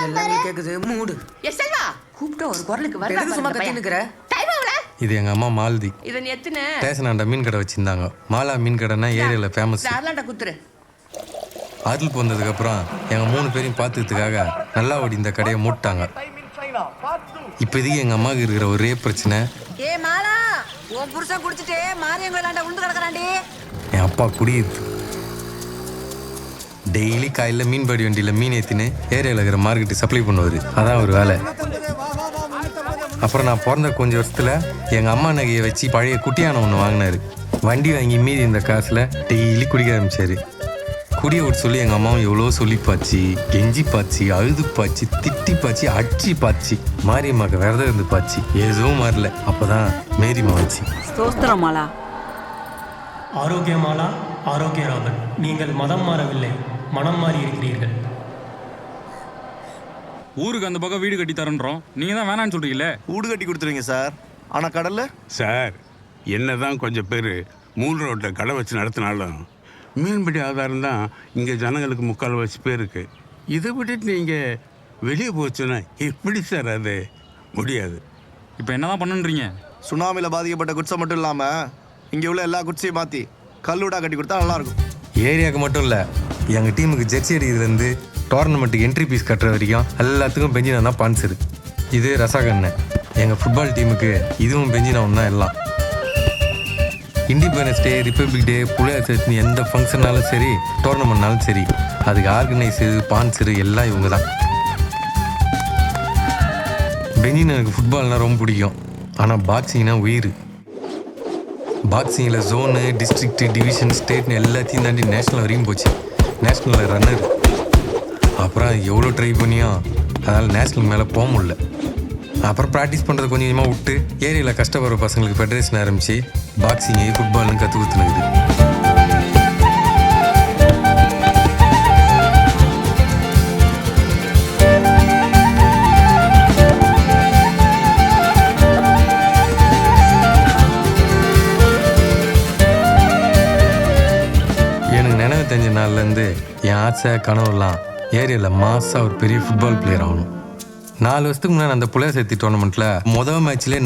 எல்லாமே கேக்குது மூடு. செல்வா கூப்பிட்ட ஒரு குரலுக்கு வரல சும்மா கத்தினுக்குற. இது எங்க அம்மா மாலதி. இத நீ எத்தனை ஸ்டேஷனாண்ட மீன் கடை வச்சிருந்தாங்க. மாலா மீன் கடைன்னா ஏரியால ஃபேமஸ். சார்லாண்ட குத்துரு. ஆறுதல் வந்ததுக்கு அப்புறம் எங்க 3 பேரையும் பார்த்துக்கிறதுக்காக நல்லா ஓடி இந்த கடையை மூட்டாங்க. இப்போதைக்கு எங்க அம்மாவுக்கு இருக்கிற ஒரே பிரச்சனை, ஏ மாலா உன் புருஷன் குடிச்சிட்டு மாரியங்க விளாண்ட உண்டு கிடக்குறாண்டி. என் அப்பா குடியிருது. டெய்லி காலையில் மீன்பாடி வண்டியில் மீன் ஏற்றின்னு ஏரியாவில் இருக்கிற மார்க்கெட்டு சப்ளை பண்ணுவார். அதான் ஒரு வேலை. அப்புறம் நான் பிறந்த கொஞ்சம் வருஷத்தில் எங்கள் அம்மா நகையை வச்சு பழைய குட்டியான ஒன்று வாங்கினார். வண்டி வாங்கி மீதி இந்த காசில் டெய்லி குடிக்க ஆரம்பிச்சார். குடியை விட்டு சொல்லி எங்கள் அம்மாவும் எவ்வளோ சொல்லி பாச்சு, கெஞ்சி பாச்சு, அழுது பாச்சு, திட்டி பாச்சு, அடிச்சு பாச்சு, மாரியம்மாக்கு விரதம் இருந்து பாச்சு. எதுவும் மாறல. அப்போ தான் மேரிம்மா வச்சு. ஸ்தோத்திரம் மாலா. ஆரோக்கியமாலா, ஆரோக்கியராமன், நீங்கள் மதம் மாறவில்லை, மனம் மாறி இருக்கிறீர்கள். ஊருக்கு அந்த பக்கம் வீடு கட்டி தரன்றோம், நீங்க தான் வேணான்னு சொல்றீங்களே. வீடு கட்டி கொடுத்துருவீங்க சார். ஆனால் கடல்ல சார் என்னதான் கொஞ்சம் பேர் மூல் ரோட்டில் கடை வச்சு நடத்தினாலும் மீன்பிடி ஆதாரம் தான் இங்கே ஜனங்களுக்கு முக்கால்வாசி பேருக்கு. இதை விட்டுட்டு நீங்கள் வெளியே போச்சுன்னா எப்படி சார் அது முடியாது. இப்போ என்னதான் பண்ணுன்றீங்க? சுனாமியில் பாதிக்கப்பட்ட குட்ஸை மட்டும் இல்லாமல் இங்கே உள்ள எல்லா குட்ஸையும் மாற்றி கல்லூடா கட்டி கொடுத்தா நல்லாயிருக்கும். ஏரியாவுக்கு மட்டும் இல்லை, எங்கள் டீமுக்கு ஜெர்சி அடிக்கிறதுலேருந்து டோர்னமெண்ட்டுக்கு என்ட்ரி ஃபீஸ் கட்டுற வரைக்கும் எல்லாத்துக்கும் பெஞ்சினா தான் பான்சரு. இது ரசாகண்ண. எங்கள் ஃபுட்பால் டீமுக்கு இதுவும் பெஞ்சினா ஒன்றா எல்லாம். இண்டிபெண்டன்ஸ் டே, ரிப்பப்ளிக் டே, புலியார் சதுர்த்தி எந்த ஃபங்க்ஷன்னாலும் சரி, டோர்னமெண்ட்னாலும் சரி, அதுக்கு ஆர்கனைஸரு, பான்சரு எல்லாம் இவங்க தான். பெஞ்சின் எனக்கு ஃபுட்பால்னால் ரொம்ப பிடிக்கும். ஆனால் பாக்ஸிங்னா உயிர். பாக்ஸிங்கில் ஜோனு, டிஸ்ட்ரிக்ட்டு, டிவிஷன், ஸ்டேட்னு எல்லாத்தையும் தாண்டி நேஷ்னல் வரையும் போச்சு. நேஷ்னலில் ரன்னர். அப்புறம் எவ்வளோ ட்ரை பண்ணியும் அதனால் நேஷ்னல் மேலே போக முடியல. அப்புறம் ப்ராக்டிஸ் பண்ணுறது கொஞ்சம் கொஞ்சமாக விட்டு ஏரியாவில் கஷ்டப்படுற பசங்களுக்கு ஃபெடரேஷன் ஆரம்பித்து பாக்ஸிங்கு, ஃபுட்பால்னு கற்றுக் கொடுத்துனுக்குது. எனக்கு நினைவு தெரிஞ்ச நாள்லேருந்து என் ஆசை, கனவுலாம் ஏரியாவில் மாசாக ஒரு பெரிய ஃபுட்பால் பிளேயர் ஆகணும். 4 வருஷத்துக்கு முன்னாடி அந்த புலியார் சதுர்த்தி டோர்னமெண்ட்டில் முதல் மேட்ச்லேயே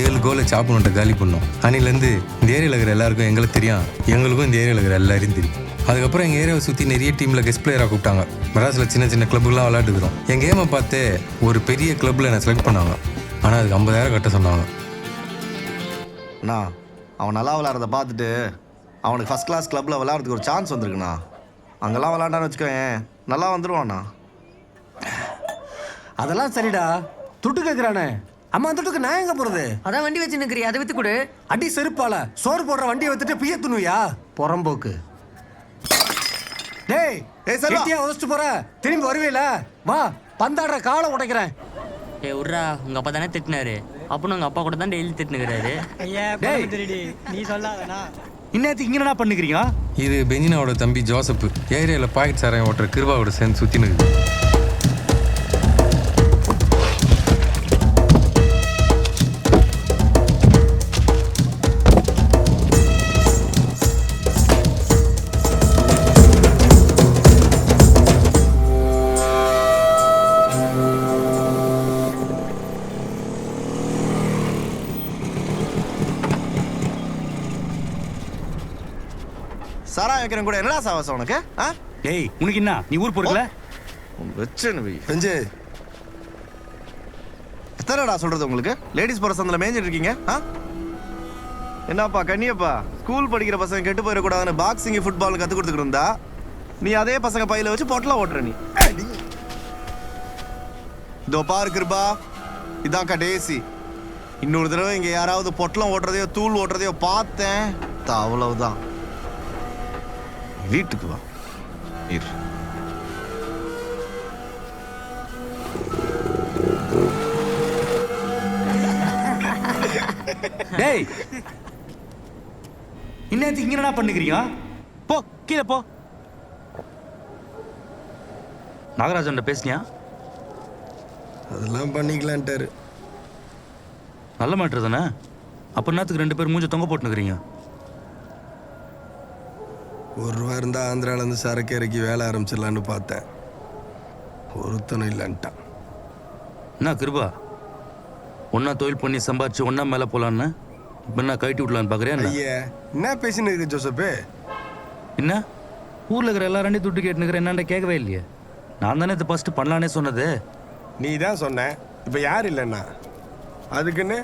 7 கோலை சாப்பிட்டு காலி பண்ணோம். அன்னிலேருந்து இந்த ஏரியாவில் இருக்கிற எல்லாருக்கும் எங்களுக்கு தெரியும், எங்களுக்கும் இந்த ஏரியாவில் இருக்கிற எல்லாரையும் தெரியும். அதுக்கப்புறம் எங்கள் ஏரியாவை சுற்றி நிறைய டீமில் கெஸ்ட் பிளேயராக கூப்பிட்டாங்க. மெட்ராஸில் சின்ன சின்ன கிளப்புலாம் விளையாட்டுக்கிறோம். எங்கள் கேமை பார்த்து ஒரு பெரிய கிளப்பில் என்னை செலக்ட் பண்ணாங்க. ஆனால் அதுக்கு 50,000 கட்ட சொன்னாங்க. அண்ணா அவன் நல்லா விளாட்றத பார்த்துட்டு அவனுக்கு ஃபஸ்ட் கிளாஸ் கிளப்பில் விளாட்றதுக்கு ஒரு சான்ஸ் வந்திருக்குண்ணா. அங்கெல்லாம் விளாண்டான்னு வச்சுக்கோயேன், நல்லா வந்துடுவாண்ணா. அதெல்லாம் சரிடா. துட்டு கேட்குறானே, அம்மா துட்டுக்கு நான் எங்க போறது? அதான் வண்டி வச்சு நிற்கிறீ, அதை வித்து கொடு. அடி செருப்பால சோறு போடுற வண்டியை வித்துட்டு பிய துணுவியா புறம்போக்கு. டேய் செல்வா உதச்சிட்டு போற, திரும்பி வருவீல? வா, பந்தாடுற காலை உடைக்கிறேன். உர்ரா, உங்க அப்பா தானே திட்டினாரு. அப்பனும் உங்க அப்பா கூட தான் டெய்லி திட்டுனுக்கிறாரு. நீ சொல்லாதனா இன்னத்துக்கு இங்கே என்ன பண்ணுக்கிறீங்க? இது பெஞ்சினாவோட தம்பி ஜோசப். ஏரியாவில் பாக்கெட் சாராயம் ஓட்டுற கிருபாவோட சேர்ந்து சுற்றி நிற்குது. சாரா வைக்கிறேன் கூட என்னடா சாவாசம் உனக்கு? டேய் உனக்கு என்ன, நீ ஊர் போறீங்களா? பெஞ்சு எத்தனைடா சொல்றது உங்களுக்கு? லேடிஸ் போகிற சந்தில் மேய்ஞ்சிட்டு இருக்கீங்க. என்னப்பா கண்ணியப்பா, ஸ்கூல் படிக்கிற பசங்க கெட்டு போயிடக்கூடாதுன்னு பாக்ஸிங், ஃபுட்பால் கற்றுக் கொடுத்துக்கிட்டு இருந்தா நீ அதே பசங்க பையில வச்சு பொட்டலாம் ஓட்டுற. நீ இதோ பாரு கிருபா, இதான் கடைசி. இன்னொரு தடவை இங்கே யாராவது பொட்டலம் ஓட்டுறதையோ தூள் ஓட்டுறதையோ பார்த்தேன், அவ்வளவுதான். வீட்டுக்கு வா. டேய் இன்னத்துக்கு இங்கே என்ன பண்ணுக்கிறீங்க? போ கீழே போ. நாகராஜன் பேசுனியா? அதெல்லாம் பண்ணிக்கலான்ட்டாரு. நல்ல மாட்டுறது தானே. அப்போ என்னத்துக்கு 2 பேர் மூஞ்ச தொங்க போட்டுனுக்கிறீங்க? ₹1 இருந்தால் ஆந்திராவிலேருந்து சரக்கு இறக்கி வேலை ஆரம்பிச்சிடலான்னு பார்த்தேன். ஒருத்தனும் இல்லைன்ட்டான். என்ன கிருபா ஒன்றா தொழில் பண்ணி சம்பாரிச்சு ஒன்றா மேலே போகலான்னு இப்போ என்ன கழட்டி விடலான்னு பார்க்குறியா என்ன? ஐயே என்ன பேசின்னு இருக்கு ஜோசப்பு? என்ன ஊரில் இருக்கிற எல்லாரும் துட்டு கேட்டுனுக்கிறேன் என்னண்ட கேட்கவே இல்லையே. நான் தானே இது ஃபஸ்ட்டு பண்ணலானே சொன்னது. நீ தான் சொன்ன, இப்போ யார் இல்லைன்னா அதுக்குன்னு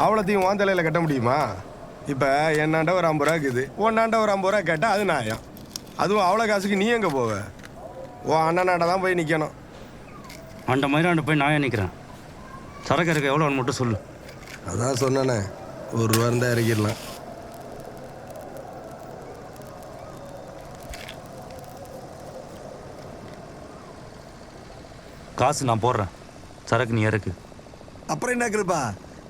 அவ்வளோத்தையும் உன் தலையில் கட்ட முடியுமா? இப்போ என்னாண்ட ஒரு 50 ரூபா இருக்குது, உன்னாண்ட ஒரு 50 ரூபா கேட்டால் அது நியாயம். அதுவும் அவ்வளோ காசுக்கு நீ எங்கே போவ? உன் அண்ணனாண்ட தான் போய் நிற்கணும். அந்த மாதிரி போய் நான் நிற்கிறேன். சரக்கு இருக்க எவ்வளோ மட்டும் சொல்லு. அதான் சொன்னேனே, ஒரு ரூபா இருந்தால் இறக்கிடலாம். காசு நான் போடுறேன், சரக்கு நீ இறக்கு. அப்புறம் என்ன கிருப்பா,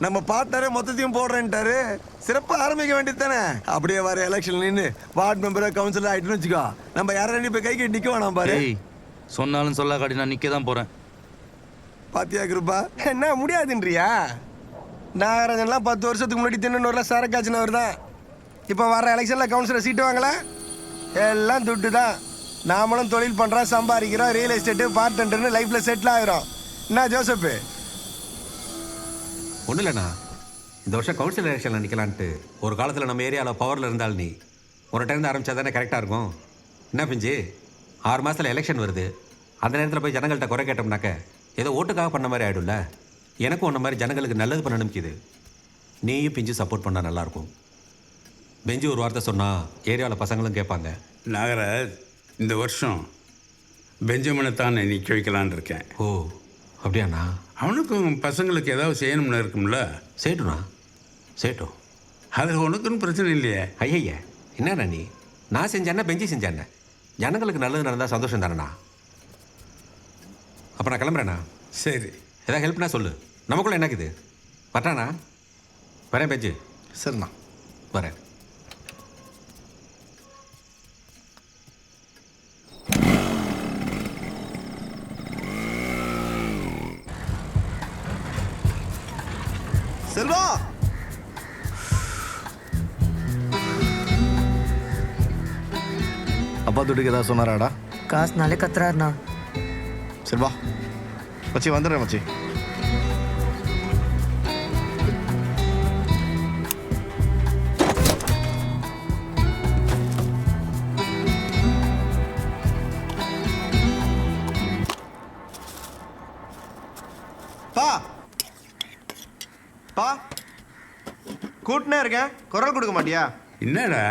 நம்ம பார்ட்னரே மொத்தத்தையும் போடுறேன்ட்டாரு. சிறப்பாக ஆரம்பிக்க வேண்டியது தானே. அப்படியே வர எலெக்ஷன் நின்று வார்டு மெம்பரோ கவுன்சிலர் ஆகிட்டுன்னு வச்சுக்கோ, நம்ம யாரும் இப்போ கை கட்டி நிற்க வேணாம் பாரு. ஏய் சொன்னாலும் சொல்ல காட்டி நான் நிற்க தான் போகிறேன். பாத்தியா கிருப்பா, என்ன முடியாதுன்றியா? நாகராஜன்லாம் 10 வருஷத்துக்கு முன்னாடி தின்னூரில் சரக்காச்சினவர் தான். இப்போ வர எலெக்ஷனில் கவுன்சிலர் சீட்டு வாங்கல, எல்லாம் துட்டு தான். நாமளும் தொழில் பண்ணுறோம், சம்பாதிக்கிறோம், ரியல் எஸ்டேட்டு பார்ட்னர்னு லைஃப்பில் செட்டில் ஆகிறோம். என்ன ஜோசப்பு? ஒன்றும் இல்லைண்ணா, இந்த வருஷம் கவுன்சில் எலெக்ஷனில் நிற்கலான்ட்டு ஒரு காலத்தில் நம்ம ஏரியாவில் பவரில் இருந்தால் நீ ஒரு டைம் ஆரம்பித்தா தானே கரெக்டாக இருக்கும். என்ன பிஞ்சு 6 மாதத்தில் எலெக்ஷன் வருது, அந்த நேரத்தில் போய் ஜனங்கள்கிட்ட குறை கேட்டோம்னாக்க ஏதோ ஓட்டுக்காக பண்ண மாதிரி ஆகிடும்ல. எனக்கும் உன்ன மாதிரி ஜனங்களுக்கு நல்லது பண்ண நினைக்குது. நீயும் பிஞ்சு சப்போர்ட் பண்ணால் நல்லாயிருக்கும். பெஞ்சு ஒரு வார்த்தை சொன்னால் ஏரியாவில் பசங்களும் கேட்பாங்க. நாகராஜ், இந்த வருஷம் பெஞ்சமினை தான் நான் நிற்க வைக்கலான்னு இருக்கேன். ஓ அப்படியாண்ணா? அவனுக்கும் பசங்களுக்கு ஏதாவது செய்யணும்னு இருக்கும்ல. சேட்டுண்ணா, சேட்டும். அதில் உனக்குன்னு பிரச்சனை இல்லையே. ஐயா என்னண்ணா நீ, நான் செஞ்சேன்னா பெஞ்சு செஞ்சேன்ன, ஜனங்களுக்கு நல்லது நடந்தால் சந்தோஷம் தானேண்ணா. அப்போ நான் கிளம்புறேண்ணா. சரி, ஏதாவது ஹெல்ப்னா சொல்லு, நமக்குள்ள என்னக்குது. வரட்டாண்ணா, வரேன் பெஞ்சு. சரிண்ணா வரேன். செல்வா, அப்பா துட்டுக்கு ஏதாவது சொன்னாராடா? காசுனாலே கத்துறாருண்ணா. செல்வா மச்சி வந்துடுறேன் மச்சி. பா பா கூட்டினே இருக்கேன், குரல் கொடுக்க மாட்டியா? என்னடா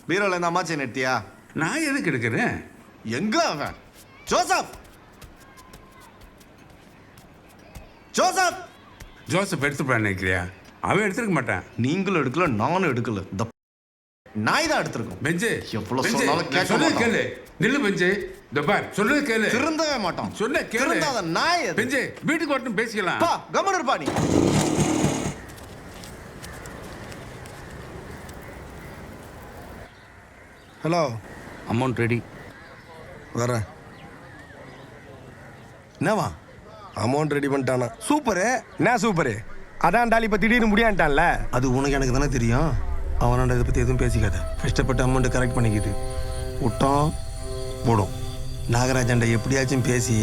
பீரோல இந்த அம்மாச்சி நிறுத்தியா? நான் எதுக்கு எடுக்கிறேன்? எங்க அவன்? Joseph, Joseph. ஜோசப் எடுத்துப்பான்னு நினைக்கிறியா? அவன் எடுத்துருக்க மாட்டான். நீங்களும் எடுக்கல, நானும் எடுக்கல, இந்த நாய் தான் எடுத்திருக்கோம். பெஞ்சு எவ்வளவு பெஞ்சு, சொன்னாலும் கேட்க சொல்லுது மாட்டான். கேளு. நில்லு பெஞ்சு, இந்த பார் சொல்லுது கேளு. திருந்தவே மாட்டான். சொன்ன கேளு. திருந்தாத நாய் அது. பெஞ்சு வீட்டுக்கு வரட்டும் பேசிக்கலாம். பா கமன் இருப்பா நீ. Hello, amount ready. வரேன். என்னவா அமௌண்ட் ரெடி பண்ணிட்டானா? சூப்பரு. என்ன சூப்பரு? அதான் டாலி இப்போ திடீர்னு முடியான்ட்டான்ல. அது உனக்கு எனக்கு தானே தெரியும். அவனாண்ட இதை பற்றி எதுவும் பேசிக்காத. கஷ்டப்பட்டு அமௌண்ட்டை கரெக்ட் பண்ணிக்கிட்டு விட்டோம் போடும். நாகராஜன்ட எப்படியாச்சும் பேசி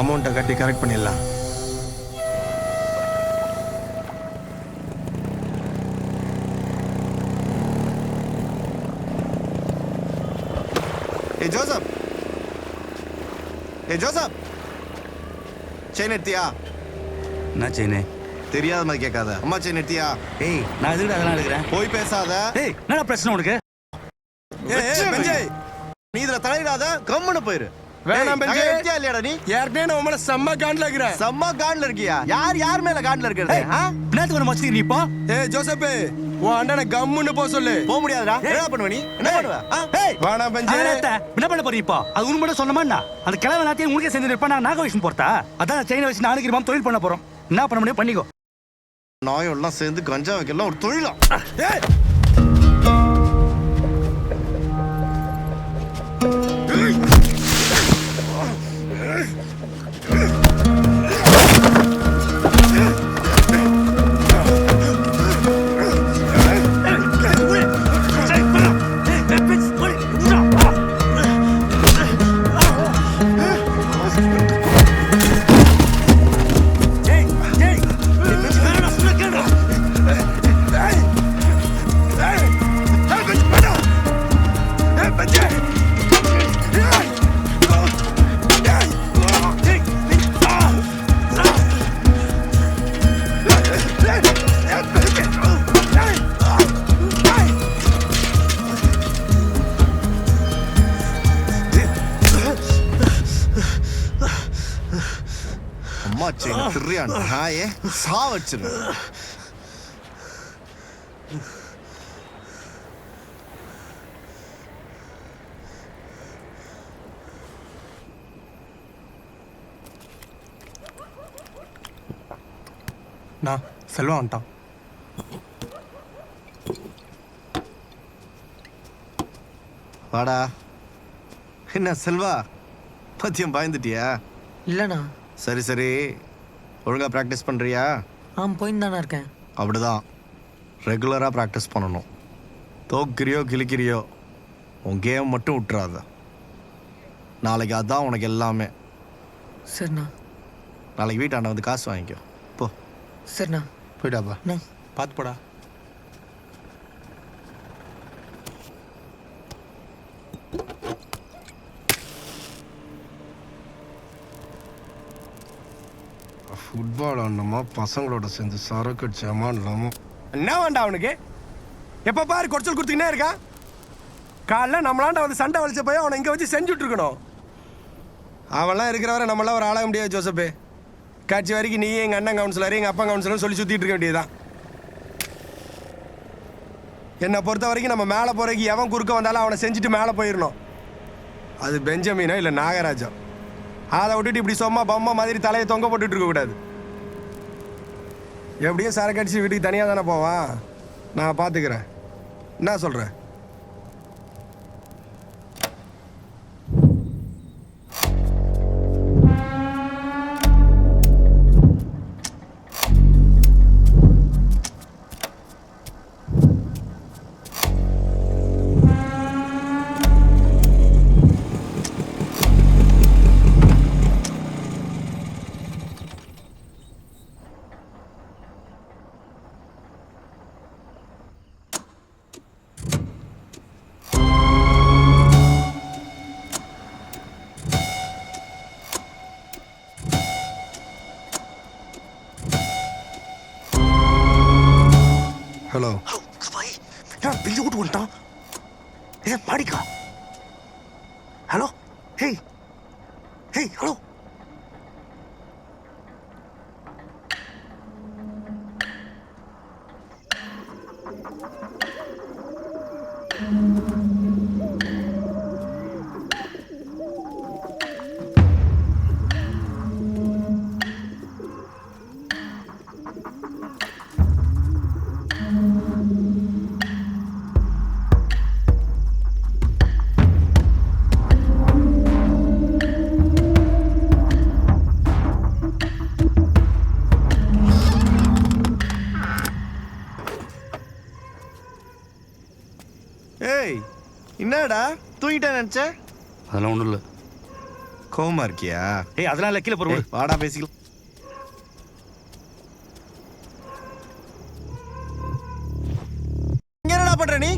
அமௌண்ட்டை கட்டி கரெக்ட் பண்ணிடலாம். ஏ ஜோசப், ஏ ஜோசப், செயின் எடுத்தியா? என்ன செயினே? தெரியாத மாதிரி கேட்காத. அம்மா செயின் எடுத்தியா? ஏய் நான் எதுக்கு அதெல்லாம் எடுக்கிறேன்? போய் பேசாத. ஏய் என்னடா பிரச்சனை உனக்கு? நீ இதுல தலையிடாத, கம்முன்னு போயிரு. வேணாம் பெஞ்சு. எடுத்தியா இல்லையாடா நீ? ஏற்கனவே நான் உங்களை செம்ம காண்டில் இருக்கிறேன். செம்ம காண்ட்ல இருக்கியா? யார் மேல காண்ட்ல இருக்கிறது? என்னத்துக்கு ஒன்று மச்சிக்கிறீ நீ இப்போ? ஏ ஜோசப்பு, உன் அண்ணனை கம்முன்னு போக சொல்லு. போக முடியாதுடா. என்ன பண்ணுவ நீ? என்ன பண்ணுவ? வேணாம் பெஞ்சு. என்ன பண்ண போறீ இப்போ? அது உண்மை மட்டும் சொன்னமா? அந்த கிழமை எல்லாத்தையும் உங்களுக்கே செஞ்சு இருப்பா. நான் நாகவேஷன் போறதா? அதான் செயினை வச்சு நாளைக்கு இருப்பான் தொழில் பண்ண போறோம். என்ன பண்ண முடியும் பண்ணிக்கோ. நாயெல்லாம் சேர்ந்து கஞ்சா வைக்கலாம் ஒரு தொழிலா? செயின் திருறியான் நாயே சா வச்சிரு. நான் செல்வம் வந்துட்டான். வாடா. என்ன செல்வா பத்தியம் பயந்துட்டியா? இல்லண்ணா. சரி சரி, ஒழுங்கா ப்ராக்டிஸ் பண்ணுறியா? போயின்னு தானே இருக்கேன். அப்படிதான், ரெகுலராக ப்ராக்டிஸ் பண்ணணும். தோக்கிறியோ கிழிக்கிறியோ உன் கேம் மட்டும் விட்டுறாத. நாளைக்கு அதான் உனக்கு எல்லாமே. சரிண்ணா. நாளைக்கு வீட்டாண்ட வந்து காசு வாங்கிக்கோ. போ. சரிண்ணா. போயிட்டாப்பா. பார்த்து போடா. ஃபுட்பால் ஆடணுமா பசங்களோட சேர்ந்து சரக்கு அடிச்சாமா இல்லாமல் என்ன வேண்டாம் அவனுக்கு? எப்போ பாரு குறைச்சல் கொடுத்துக்கினே இருக்கான். காலைல நம்மளாண்ட வந்து சண்டை வலிச்ச போய் அவனை இங்கே வச்சு செஞ்சுட்டு இருக்கணும். அவன்லாம் இருக்கிறவரை நம்மளாம் ஒரு ஆளாக முடியாது ஜோசப்பு. கட்சி வரைக்கும் நீ எங்கள் அண்ணன் கவுன்சிலர் எங்கள் அப்பா கவுன்சிலர் சொல்லி சுற்றிட்டு இருக்க வேண்டியதுதான். என்னை பொறுத்த வரைக்கும் நம்ம மேலே போகிறதுக்கு எவன் குறுக்க வந்தாலும் அவனை செஞ்சுட்டு மேலே போயிடணும். அது பெஞ்சமீனோ இல்லை நாகராஜா. அதை விட்டுட்டு இப்படி சும்மா பொம்மை மாதிரி தலையை தொங்க போட்டுட்டு இருக்கக்கூடாது. எப்படியும் சரக்கு அடிச்சு வீட்டுக்கு தனியாக தானே போவான். நான் பார்த்துக்கிறேன். என்ன சொல்கிறேன்? ஹலோ. பிஞ்சு கூட்டு வந்துட்டான். மாடிக்கா. ஹலோ. Hey hey hello. ஏய் என்னடா தூங்கிட்டேன் நினச்சேன். அதெல்லாம் ஒன்றும் இல்லை. கோவமா இருக்கியா? ஏய் அதெல்லாம் இல்லை, கீழே போகிற. வாடா பேசிக்கலாம். இங்க என்னடா பண்ற நீ?